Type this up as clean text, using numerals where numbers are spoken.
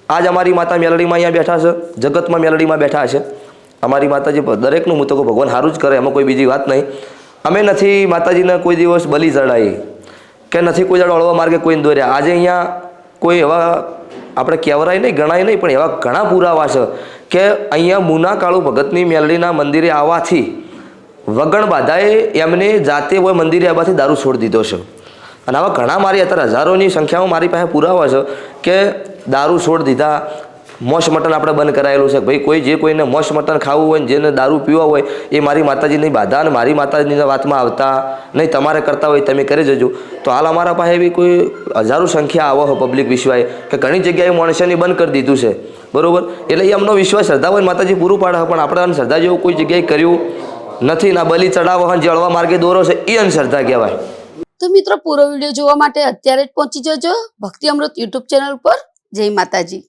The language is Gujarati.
આજ અમારી માતા મેલડીમાં અહીંયા બેઠા છે, જગતમાં મેલડીમાં બેઠા છે અમારી માતાજી. દરેકનું હું તો કહું ભગવાન સારું જ કરે, એમાં કોઈ બીજી વાત નહીં. અમે નથી માતાજીને કોઈ દિવસ બલી ચડાવી કે નથી કોઈ દાડો અળવા માર્ગે કોઈને દોર્યા. આજે અહીંયા કોઈ એવા આપણે કહેવરાય નહીં, ગણાય નહીં, પણ એવા ઘણા પુરાવા છે કે અહીંયા મુના કાળુ ભગતની મેલડીના મંદિરે આવવાથી વગણ બાધાએ એમને જાતે હોય મંદિરે આવવાથી દારૂ છોડી દીધો છે. અને આવા ઘણા મારી અત્યારે હજારોની સંખ્યામાં મારી પાસે પુરાવા છે કે દારૂ છોડી દીધા. મોસ મટન આપણે બંધ કરાયેલું છે. ભાઈ કોઈ જે કોઈને મોસ મટન ખાવું હોય ને જેને દારૂ પીવા હોય એ મારી માતાજીની બાધા અને મારી માતાજીની વાતમાં આવતા નહીં. તમારે કરતા હોય તમે કરી જજો. તો હાલ અમારા પાસે એવી કોઈ હજારો સંખ્યા આવો હોય પબ્લિક વિશ્વાએ કે ઘણી જગ્યાએ માણસોને બંધ કરી દીધું છે, બરાબર. એટલે એ અમનો વિશ્વાસ શ્રદ્ધા હોય માતાજી પૂરું પાડે, પણ આપણે શ્રદ્ધા જેવું કોઈ જગ્યાએ કર્યું નથી. ના બલી ચડાવો જે અળવા માર્ગે દોરો છે એ અંધશ્રદ્ધા કહેવાય. તો મિત્રો પૂરો વિડીયો જોવા માટે અત્યારે જ પહોંચી જજો ભક્તિ અમૃત યુટ્યુબ ચેનલ પર. જય માતાજી.